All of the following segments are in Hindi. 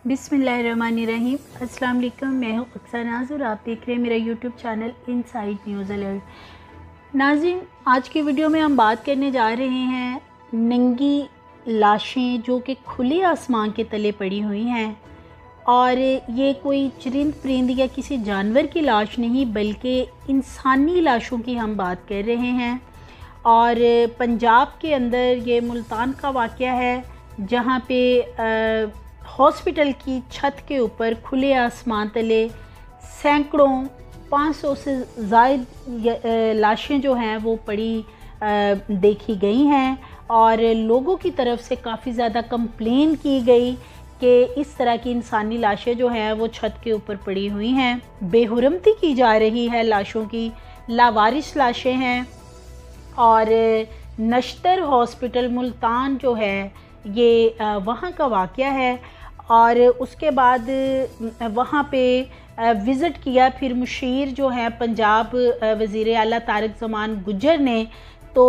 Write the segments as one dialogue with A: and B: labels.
A: बिस्मिल्लाहिर्रहमानिर्रहीम। अस्सलाम वालेकुम। मैं हूँ अक्सर नाज़ और आप देख रहे हैं मेरा YouTube channel inside news alert. नाज़रीन, आज की वीडियो में हम बात करने जा रहे हैं नंगी लाशें जो कि खुले आसमान के तले पड़ी हुई हैं। और ये कोई चरिंद परिंद या किसी जानवर की लाश नहीं बल्कि इंसानी लाशों की हम बात कर रहे हैं। और पंजाब के अंदर ये मुल्तान का वाक़या है जहाँ पे हॉस्पिटल की छत के ऊपर खुले आसमान तले सैकड़ों 500 से ज़ायद लाशें जो हैं वो पड़ी देखी गई हैं। और लोगों की तरफ से काफ़ी ज़्यादा कंप्लेन की गई कि इस तरह की इंसानी लाशें जो हैं वो छत के ऊपर पड़ी हुई हैं, बेहुरमती की जा रही है लाशों की, लावारिस लाशें हैं। और नश्तर हॉस्पिटल मुल्तान जो है ये वहाँ का वाक़या है। और उसके बाद वहाँ पे विज़िट किया फिर मुशीर जो है पंजाब वज़ीर आला तारिक ज़मान गुज्जर ने, तो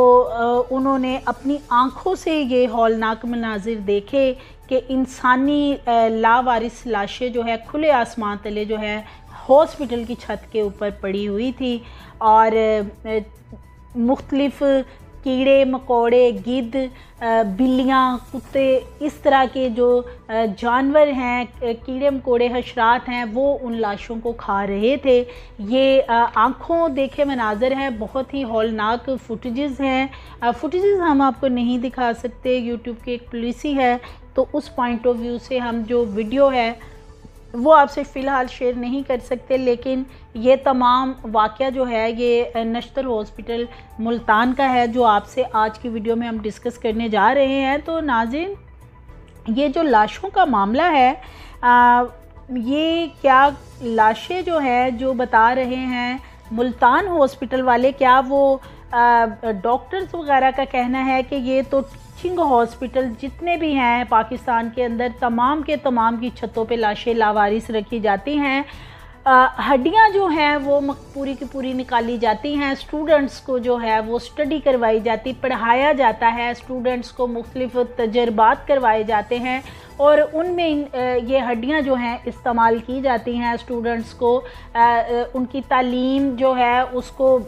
A: उन्होंने अपनी आँखों से ये हौलनाक मनाजिर देखे कि इंसानी लावारिस लाशें जो है खुले आसमान तले जो है हॉस्पिटल की छत के ऊपर पड़ी हुई थी। और मुख्तलिफ़ कीड़े मकोड़े, गिद्ध, बिल्लियाँ, कुत्ते, इस तरह के जो जानवर हैं, कीड़े मकोड़े, हशरात हैं, वो उन लाशों को खा रहे थे। ये आँखों देखे मनाज़र हैं, बहुत ही हौलनाक फुटेजेस हैं। फुटेजेस हम आपको नहीं दिखा सकते, यूट्यूब की एक पॉलिसी है, तो उस पॉइंट ऑफ व्यू से हम जो वीडियो है वो आपसे फ़िलहाल शेयर नहीं कर सकते। लेकिन ये तमाम वाक़या जो है ये नश्तर हॉस्पिटल मुल्तान का है जो आपसे आज की वीडियो में हम डिस्कस करने जा रहे हैं। तो नाज़रीन, ये जो लाशों का मामला है, ये क्या लाशें जो है जो बता रहे हैं मुल्तान हॉस्पिटल वाले, क्या वो डॉक्टर्स वगैरह का कहना है कि ये तो टीचिंग हॉस्पिटल जितने भी हैं पाकिस्तान के अंदर तमाम के तमाम की छतों पे लाशें लावारिस रखी जाती हैं, हड्डियां जो हैं वो पूरी की पूरी निकाली जाती हैं, स्टूडेंट्स को जो है वो स्टडी करवाई जाती, पढ़ाया जाता है, स्टूडेंट्स को मुख्तलिफ तजर्बात करवाए जाते हैं और उनमें ये हड्डियां जो हैं इस्तेमाल की जाती हैं। स्टूडेंट्स को उनकी तालीम जो है उसको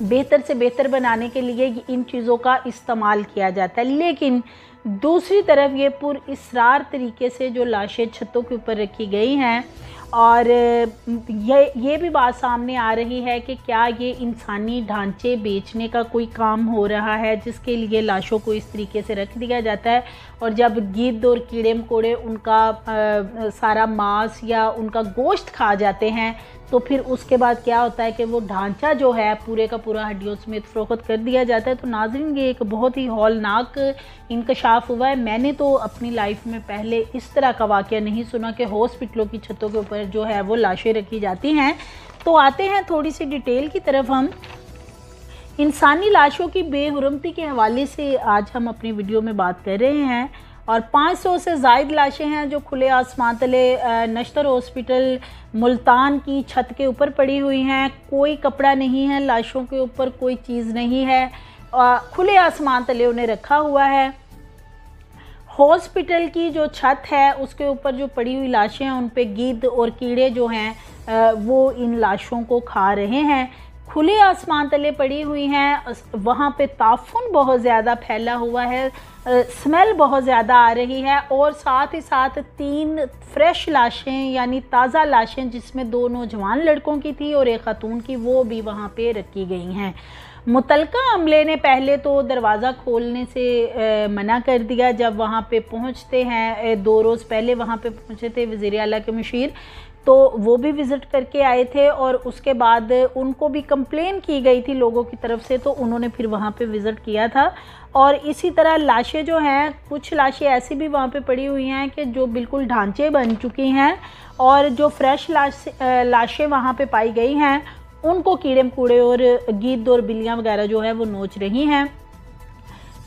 A: बेहतर से बेहतर बनाने के लिए इन चीज़ों का इस्तेमाल किया जाता है। लेकिन दूसरी तरफ ये पुरइसरार तरीके से जो लाशें छतों के ऊपर रखी गई हैं, और ये भी बात सामने आ रही है कि क्या ये इंसानी ढांचे बेचने का कोई काम हो रहा है जिसके लिए लाशों को इस तरीके से रख दिया जाता है। और जब गिद्ध और कीड़े मकोड़े उनका सारा मांस या उनका गोश्त खा जाते हैं तो फिर उसके बाद क्या होता है कि वो ढांचा जो है पूरे का पूरा हड्डियों समेत फ़रोख्त कर दिया जाता है। तो नाज़रीन, ये एक बहुत ही हौलनाक इंकशाफ हुआ है। मैंने तो अपनी लाइफ में पहले इस तरह का वाक़या नहीं सुना कि हॉस्पिटलों की छतों के ऊपर जो है वो लाशें रखी जाती हैं। तो आते हैं थोड़ी सी डिटेल की तरफ। हम इंसानी लाशों की बेहुरमती के हवाले से आज हम अपनी वीडियो में बात कर रहे हैं। और 500 से ज़ायद लाशें हैं जो खुले आसमान तले नश्तर हॉस्पिटल मुल्तान की छत के ऊपर पड़ी हुई हैं। कोई कपड़ा नहीं है लाशों के ऊपर, कोई चीज़ नहीं है, खुले आसमान तले उन्हें रखा हुआ है। हॉस्पिटल की जो छत है उसके ऊपर जो पड़ी हुई लाशें हैं उन पे गिद्ध और कीड़े जो हैं वो इन लाशों को खा रहे हैं। खुले आसमान तले पड़ी हुई हैं, वहाँ पे ताफुन बहुत ज़्यादा फैला हुआ है, स्मेल बहुत ज़्यादा आ रही है। और साथ ही साथ 3 फ्रेश लाशें यानी ताज़ा लाशें जिसमें 2 नौजवान लड़कों की थी और एक खातून की, वो भी वहाँ पे रखी गई हैं। मुतलका अमले ने पहले तो दरवाज़ा खोलने से मना कर दिया। जब वहाँ पे पहुँचते हैं, 2 रोज़ पहले वहाँ पे पहुँचे थे वज़ीर आला के मुशीर, तो वो भी विज़िट करके आए थे और उसके बाद उनको भी कंप्लेन की गई थी लोगों की तरफ से, तो उन्होंने फिर वहाँ पे विज़िट किया था। और इसी तरह लाशें जो हैं, कुछ लाशें ऐसी भी वहाँ पे पड़ी हुई हैं कि जो बिल्कुल ढांचे बन चुकी हैं, और जो फ्रेश लाशें वहाँ पे पाई गई हैं उनको कीड़े मकोड़े और गिद्ध और बिल्लियाँ वगैरह जो है वो नोच रही हैं।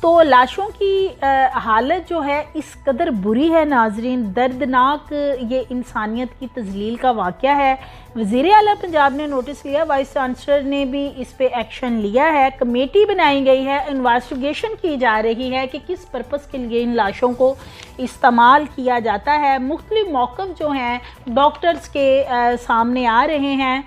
A: तो लाशों की हालत जो है इस कदर बुरी है नाजरीन, दर्दनाक, ये इंसानियत की तजलील का वाक़या है। वज़ीर आला पंजाब ने नोटिस लिया, वाइस चांसलर ने भी इस पे एक्शन लिया है, कमेटी बनाई गई है, इन्वेस्टिगेशन की जा रही है कि किस पर्पस के लिए इन लाशों को इस्तेमाल किया जाता है। मुख्तलिफ मौक़िफ़ जो हैं डॉक्टर्स के सामने आ रहे हैं।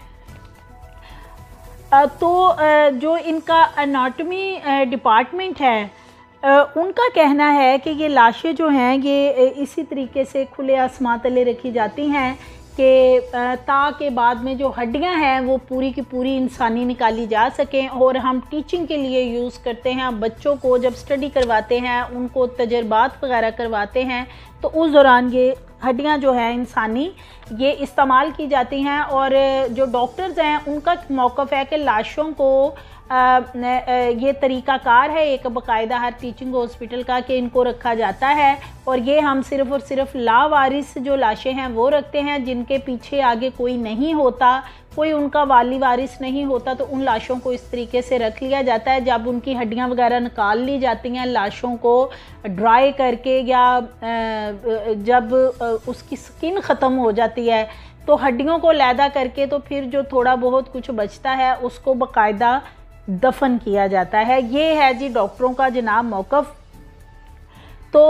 A: तो जो इनका एनाटॉमी डिपार्टमेंट है उनका कहना है कि ये लाशें जो हैं ये इसी तरीके से खुले आसमान तले रखी जाती हैं कि ताकि बाद में जो हड्डियां हैं वो पूरी की पूरी इंसानी निकाली जा सकें। और हम टीचिंग के लिए यूज़ करते हैं, बच्चों को जब स्टडी करवाते हैं, उनको तजर्बात वगैरह करवाते हैं, तो उस दौरान ये हड्डियां जो हैं इंसानी ये इस्तेमाल की जाती हैं। और जो डॉक्टर्स हैं उनका मौक़िफ़ है कि लाशों को ये तरीक़ाकार है एक बाकायदा हर टीचिंग हॉस्पिटल का कि इनको रखा जाता है। और ये हम सिर्फ़ और सिर्फ लावारिस जो लाशें हैं वो रखते हैं, जिनके पीछे आगे कोई नहीं होता, कोई उनका वाली वारिस नहीं होता, तो उन लाशों को इस तरीके से रख लिया जाता है। जब उनकी हड्डियां वगैरह निकाल ली जाती हैं लाशों को ड्राई करके, या जब उसकी स्किन ख़त्म हो जाती है तो हड्डियों को लैदा करके, तो फिर जो थोड़ा बहुत कुछ बचता है उसको बाकायदा दफन किया जाता है। ये है जी डॉक्टरों का जनाब मौक़िफ़। तो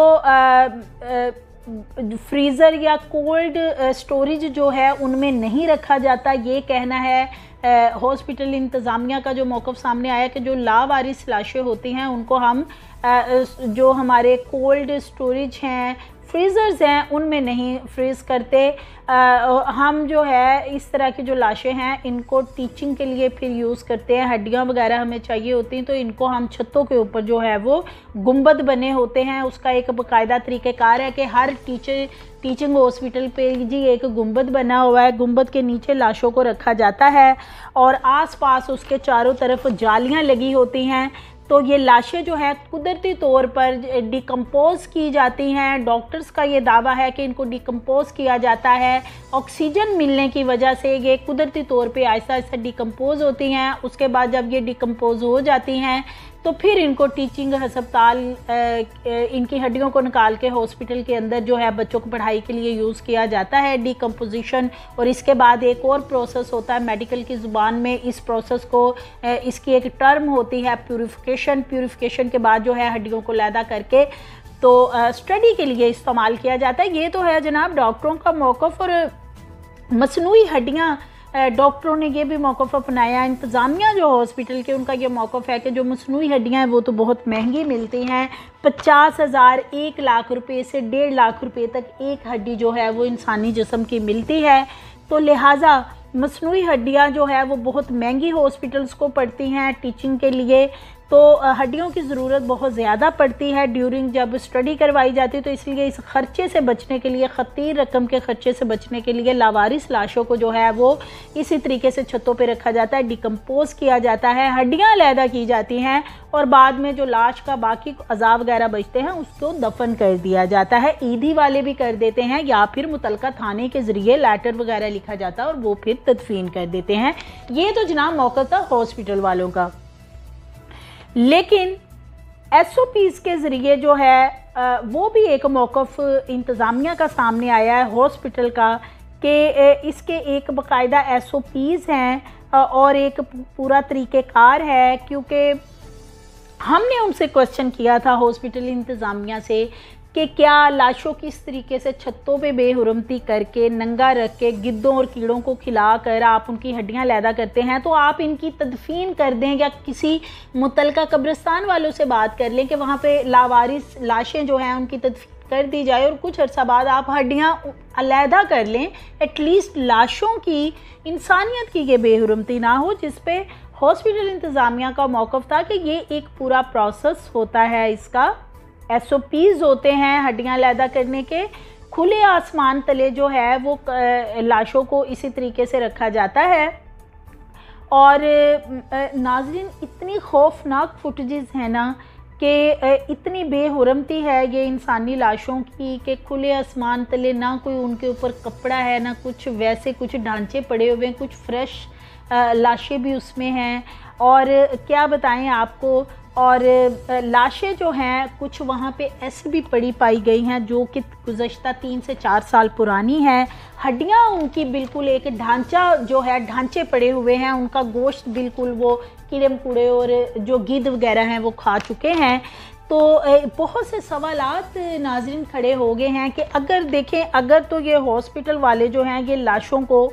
A: फ्रीज़र या कोल्ड स्टोरेज जो है उनमें नहीं रखा जाता, ये कहना है हॉस्पिटल इंतज़ामिया का। जो मौक़िफ़ सामने आया कि जो लावारिस लाशें होती हैं उनको हम जो हमारे कोल्ड स्टोरेज हैं, फ्रीज़र्स हैं, उनमें नहीं फ्रीज़ करते। हम जो है इस तरह की जो लाशें हैं इनको टीचिंग के लिए फिर यूज़ करते हैं। हड्डियां वगैरह हमें चाहिए होती हैं तो इनको हम छतों के ऊपर जो है वो गुंबद बने होते हैं, उसका एक बाकायदा तरीक़ेकार है कि हर टीचिंग हॉस्पिटल पे जी एक गुंबद बना हुआ है, गुंबद के नीचे लाशों को रखा जाता है और आसपास उसके चारों तरफ जालियां लगी होती हैं। तो ये लाशें जो है कुदरती तौर पर डिकम्पोज़ की जाती हैं। डॉक्टर्स का ये दावा है कि इनको डिकम्पोज़ किया जाता है, ऑक्सीजन मिलने की वजह से ये कुदरती तौर पे आहिस्ता आहिस्ता डिकम्पोज़ होती हैं। उसके बाद जब ये डिकम्पोज़ हो जाती हैं तो फिर इनको टीचिंग हस्पताल इनकी हड्डियों को निकाल के हॉस्पिटल के अंदर जो है बच्चों को पढ़ाई के लिए यूज़ किया जाता है, डिकम्पोजिशन। और इसके बाद एक और प्रोसेस होता है मेडिकल की ज़ुबान में, इस प्रोसेस को इसकी एक टर्म होती है प्यूरिफिकेशन। प्यूरिफिकेशन के बाद जो है हड्डियों को लैदा करके तो स्टडी के लिए इस्तेमाल किया जाता है। ये तो है जनाब डॉक्टरों का मौक़िफ़। और मसनूई हड्डियाँ डॉक्टरों ने ये भी मौक़िफ़ अपनाया, इंतज़ामिया जो हॉस्पिटल के उनका ये मौक़िफ़ है कि जो मसनूई हड्डियाँ हैं वो तो बहुत महंगी मिलती हैं। 50,000 1 लाख रुपए से 1.5 लाख रुपए तक एक हड्डी जो है वो इंसानी जिस्म की मिलती है। तो लिहाजा मसनूई हड्डियाँ जो है वो बहुत महंगी हॉस्पिटल्स को पड़ती हैं टीचिंग के लिए। तो हड्डियों की ज़रूरत बहुत ज़्यादा पड़ती है ड्यूरिंग जब स्टडी करवाई जाती है। तो इसलिए इस ख़र्चे से बचने के लिए, ख़तीर रकम के ख़र्चे से बचने के लिए लावारिस लाशों को जो है वो इसी तरीके से छतों पे रखा जाता है, डिकम्पोज़ किया जाता है, हड्डियां अलहदा की जाती हैं और बाद में जो लाश का बाकी अज़ा वगैरह बचते हैं उसको दफन कर दिया जाता है। ईदी वाले भी कर देते हैं या फिर मुतलका थाने के ज़रिए लेटर वगैरह लिखा जाता है और वो फिर तदफीन कर देते हैं। ये तो जनाब मौक़िफ़ था हॉस्पिटल वालों का। लेकिन SOPs के ज़रिए जो है वो भी एक मौक़िफ़ इंतज़ामिया का सामने आया है हॉस्पिटल का कि इसके एक बाकायदा SOPs हैं और एक पूरा तरीक़ेकार है। क्योंकि हमने उनसे क्वेश्चन किया था हॉस्पिटल इंतज़ामिया से कि क्या लाशों की इस तरीके से छतों पे बेहुरमती करके, नंगा रख के, गिद्धों और कीड़ों को खिलाकर आप उनकी हड्डियां लैदा करते हैं तो आप इनकी तदफीन कर दें या किसी मुतलका कब्रिस्तान वालों से बात कर लें कि वहाँ पे लावारिस लाशें जो हैं उनकी तदफीन कर दी जाए और कुछ अर्सा बाद आप हड्डियां अलहदा कर लें। एटलीस्ट लाशों की, इंसानियत की ये बेहुरमती ना हो। जिस पे हॉस्पिटल इंतज़ामिया का मौक़िफ़ था कि ये एक पूरा प्रोसेस होता है, इसका SOPs होते हैं हड्डियां लैदा करने के। खुले आसमान तले जो है वो लाशों को इसी तरीके से रखा जाता है। और नाज़रीन इतनी खौफनाक फुटेजेस हैं ना कि इतनी बेहुरमती है ये इंसानी लाशों की कि खुले आसमान तले ना कोई उनके ऊपर कपड़ा है ना कुछ, वैसे कुछ ढांचे पड़े हुए हैं, कुछ फ्रेश लाशें भी उसमें हैं। और क्या बताएं आपको, और लाशें जो हैं कुछ वहाँ पे ऐसी भी पड़ी पाई गई हैं जो कि गुज़श्ता 3 से 4 साल पुरानी हैं। हड्डियाँ उनकी बिल्कुल एक ढांचा जो है, ढांचे पड़े हुए हैं, उनका गोश्त बिल्कुल वो कीड़े मकोड़े और जो गिद्ध वगैरह हैं वो खा चुके हैं। तो बहुत से सवालात नाज़रीन खड़े हो गए हैं कि अगर देखें, अगर तो ये हॉस्पिटल वाले जो हैं ये लाशों को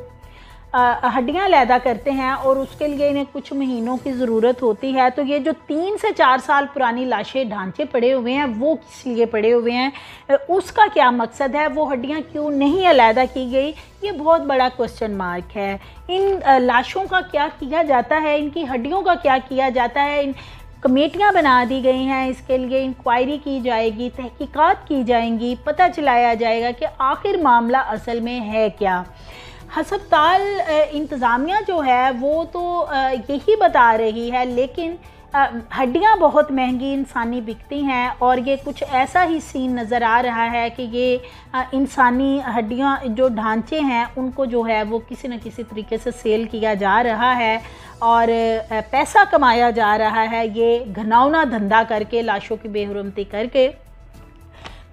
A: हड्डियां लैदा करते हैं और उसके लिए इन्हें कुछ महीनों की ज़रूरत होती है, तो ये जो 3 से 4 साल पुरानी लाशें ढांचे पड़े हुए हैं वो किस लिए पड़े हुए हैं, उसका क्या मकसद है, वो हड्डियां क्यों नहीं अलहदा की गई, ये बहुत बड़ा क्वेश्चन मार्क है। इन लाशों का क्या किया जाता है, इनकी हड्डियों का क्या किया जाता है। इन कमेटियाँ बना दी गई हैं, इसके लिए इंक्वायरी की जाएगी, तहकीकात की जाएंगी, पता चलाया जाएगा कि आखिर मामला असल में है क्या। हस्पताल इंतज़ामिया जो है वो तो यही बता रही है, लेकिन हड्डियां बहुत महंगी इंसानी बिकती हैं और ये कुछ ऐसा ही सीन नज़र आ रहा है कि ये इंसानी हड्डियां जो ढांचे हैं उनको जो है वो किसी न किसी तरीके से सेल किया जा रहा है और पैसा कमाया जा रहा है, ये घिनौना धंधा करके, लाशों की बेहुरमती करके।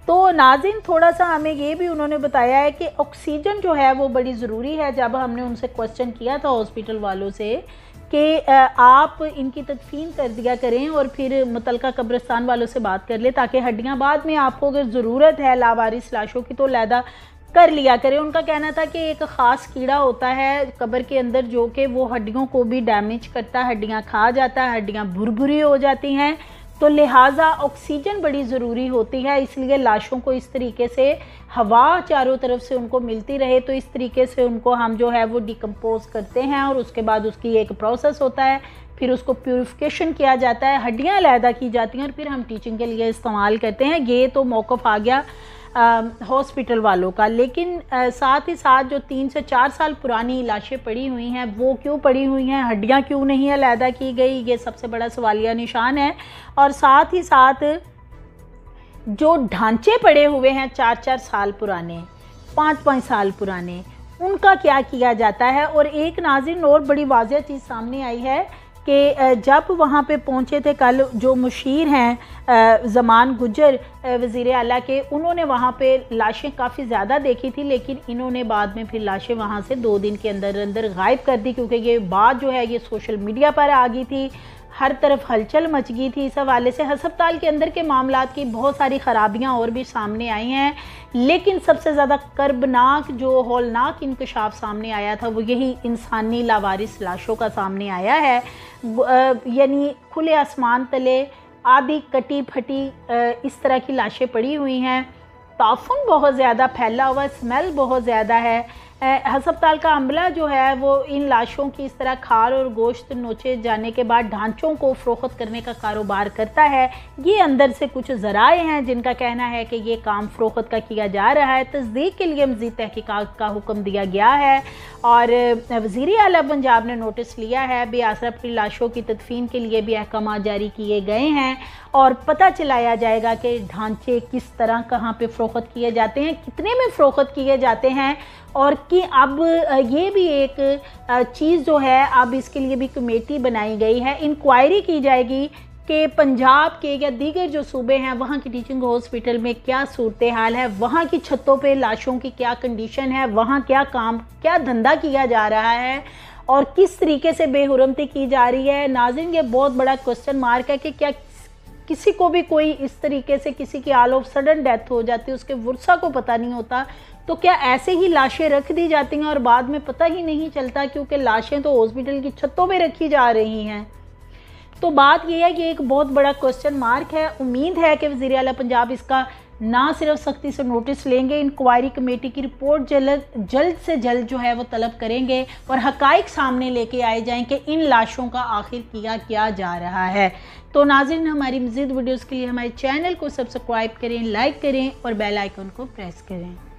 A: तो नाज़रीन थोड़ा सा हमें ये भी उन्होंने बताया है कि ऑक्सीजन जो है वो बड़ी ज़रूरी है। जब हमने उनसे क्वेश्चन किया था हॉस्पिटल वालों से कि आप इनकी तदफीन कर दिया करें और फिर मुतलका कब्रिस्तान वालों से बात कर ले ताकि हड्डियां बाद में आपको अगर ज़रूरत है लावारिस लाशों की तो लैदा कर लिया करें। उनका कहना था कि एक ख़ास कीड़ा होता है कब्र के अंदर जो कि वो हड्डियों को भी डैमेज करता है, हड्डियाँ खा जाता है, हड्डियाँ भुरभुरी हो जाती हैं, तो लिहाजा ऑक्सीजन बड़ी ज़रूरी होती है। इसलिए लाशों को इस तरीके से हवा चारों तरफ से उनको मिलती रहे, तो इस तरीके से उनको हम जो है वो डिकम्पोज करते हैं और उसके बाद उसकी एक प्रोसेस होता है, फिर उसको प्यूरिफिकेशन किया जाता है, हड्डियाँ अलहदा की जाती हैं और फिर हम टीचिंग के लिए इस्तेमाल करते हैं। ये तो मौक़िफ़ आ गया हॉस्पिटल वालों का, लेकिन साथ ही साथ जो 3 से 4 साल पुरानी लाशें पड़ी हुई हैं वो क्यों पड़ी हुई हैं, हड्डियां क्यों नहीं अलहदा की गई, ये सबसे बड़ा सवालिया निशान है। और साथ ही साथ जो ढांचे पड़े हुए हैं 4-4 साल पुराने, 5-5 साल पुराने, उनका क्या किया जाता है। और एक नाज़रीन और बड़ी वाज़ेह चीज़ सामने आई है कि जब वहाँ पे पहुँचे थे कल जो मुशीर हैं ज़मान गुजर वज़ीर आला के, उन्होंने वहाँ पे लाशें काफ़ी ज़्यादा देखी थी, लेकिन इन्होंने बाद में फिर लाशें वहाँ से 2 दिन के अंदर अंदर गायब कर दी, क्योंकि ये बात जो है ये सोशल मीडिया पर आ गई थी, हर तरफ हलचल मच गई थी। इस हवाले से हस्पताल के अंदर के मामलात की बहुत सारी ख़राबियाँ और भी सामने आई हैं, लेकिन सबसे ज़्यादा कर्बनाक जो हौलनाक इंकशाफ सामने आया था वो यही इंसानी लावारिस लाशों का सामने आया है। यानी खुले आसमान तले आधी कटी फटी इस तरह की लाशें पड़ी हुई हैं, ताफुन बहुत ज़्यादा फैला हुआ, स्मेल बहुत ज़्यादा है। हस्पताल का अमला जो है वो इन लाशों की इस तरह खाल और गोश्त नोचे जाने के बाद ढांचों को फ़रोख्त करने का कारोबार करता है। ये अंदर से कुछ ज़राए हैं जिनका कहना है कि ये काम फ़रोख्त का किया जा रहा है। तस्दीक के लिए मज़ीद तहकीकात का हुक्म दिया गया है और वज़ीर आला पंजाब ने नोटिस लिया है। बेआसरा पड़ी लाशों की तदफीन के लिए भी अहकाम जारी किए गए हैं और पता चलाया जाएगा कि ढांचे किस तरह कहाँ पे फ़रोख्त किए जाते हैं, कितने में फ़रोख्त किए जाते हैं, और कि अब ये भी एक चीज़ जो है अब इसके लिए भी कमेटी बनाई गई है, इंक्वायरी की जाएगी कि पंजाब के या दीगर जो सूबे हैं वहाँ की टीचिंग हॉस्पिटल में क्या सूरत हाल है, वहाँ की छतों पे लाशों की क्या कंडीशन है, वहाँ क्या काम क्या धंधा किया जा रहा है और किस तरीके से बेहुरमती की जा रही है। नाज़रीन ये बहुत बड़ा क्वेश्चन मार्क है कि क्या किसी को भी कोई इस तरीके से किसी की ऑल ऑफ सडन डेथ हो जाती है, उसके वर्सा को पता नहीं होता, तो क्या ऐसे ही लाशें रख दी जाती हैं और बाद में पता ही नहीं चलता, क्योंकि लाशें तो हॉस्पिटल की छतों पे रखी जा रही हैं। तो बात यह है कि एक बहुत बड़ा क्वेश्चन मार्क है। उम्मीद है कि वज़ीर आला पंजाब इसका ना सिर्फ सख्ती से नोटिस लेंगे, इंक्वायरी कमेटी की रिपोर्ट जल्द से जल्द जो है वो तलब करेंगे और हकाइक सामने लेके आए जाएं कि इन लाशों का आखिर किया जा रहा है। तो नाज़रीन हमारी मज़ीद वीडियोज़ के लिए हमारे चैनल को सब्सक्राइब करें, लाइक करें और बेल आइकन को प्रेस करें।